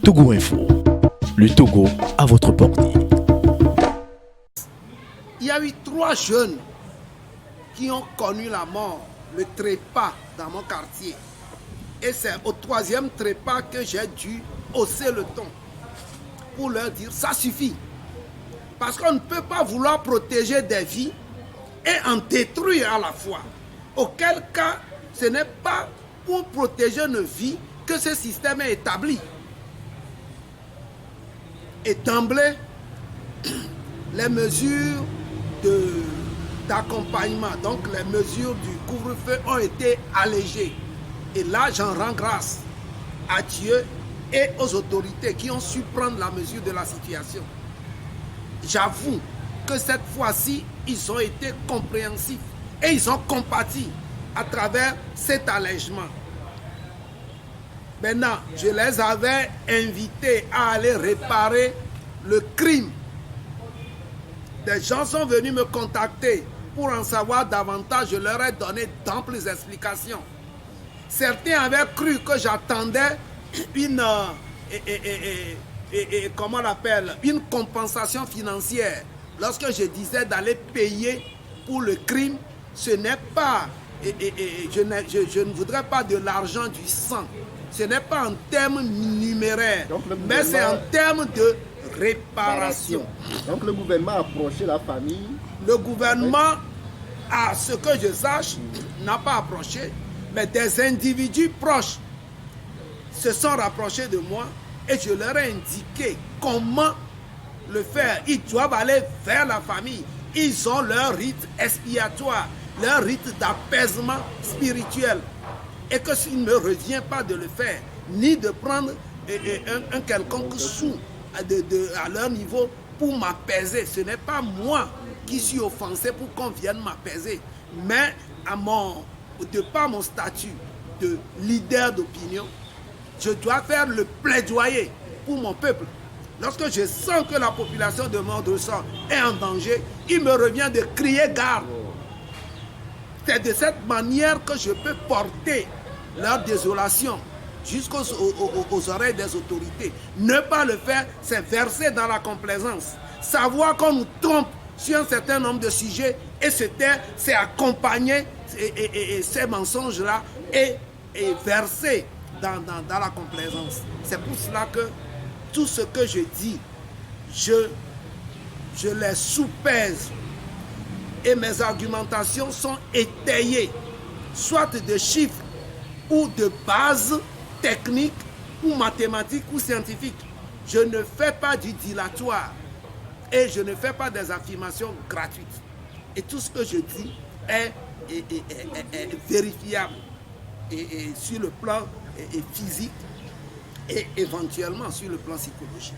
Togo Info, le Togo à votre portée. Il y a eu 3 jeunes qui ont connu la mort, le trépas dans mon quartier. Et c'est au 3e trépas que j'ai dû hausser le ton pour leur dire ça suffit. Parce qu'on ne peut pas vouloir protéger des vies et en détruire à la fois. Auquel cas, ce n'est pas pour protéger nos vies que ce système est établi. Et d'emblée, les mesures d'accompagnement, donc les mesures du couvre-feu ont été allégées. Et là, j'en rends grâce à Dieu et aux autorités qui ont su prendre la mesure de la situation. J'avoue que cette fois-ci, ils ont été compréhensifs et ils ont compati à travers cet allègement. Maintenant, je les avais invités à aller réparer le crime. Des gens sont venus me contacter pour en savoir davantage. Je leur ai donné d'amples explications. Certains avaient cru que j'attendais une compensation financière. Lorsque je disais d'aller payer pour le crime, ce n'est pas, je ne voudrais pas de l'argent du sang. Ce n'est pas en termes numéraires, mais c'est en termes de réparation. Donc le gouvernement a approché la famille. Le gouvernement, à ce que je sache, n'a pas approché, mais des individus proches se sont rapprochés de moi et je leur ai indiqué comment le faire. Ils doivent aller vers la famille. Ils ont leur rite expiatoire, leur rite d'apaisement spirituel. Et que s'il ne me revient pas de le faire, ni de prendre un quelconque sou à leur niveau pour m'apaiser. Ce n'est pas moi qui suis offensé pour qu'on vienne m'apaiser, mais de par mon statut de leader d'opinion, je dois faire le plaidoyer pour mon peuple. Lorsque je sens que la population de Mont-de-Sang est en danger, il me revient de crier garde. C'est de cette manière que je peux porter leur désolation jusqu'aux oreilles des autorités. Ne pas le faire, c'est verser dans la complaisance. Savoir qu'on nous trompe sur un certain nombre de sujets et se taire, c'est accompagner ces mensonges-là et verser dans la complaisance. C'est pour cela que tout ce que je dis, je les soupèse et mes argumentations sont étayées, soit de chiffres ou de bases techniques ou mathématiques ou scientifiques. Je ne fais pas du dilatoire et je ne fais pas des affirmations gratuites. Et tout ce que je dis est vérifiable et sur le plan physique et éventuellement sur le plan psychologique.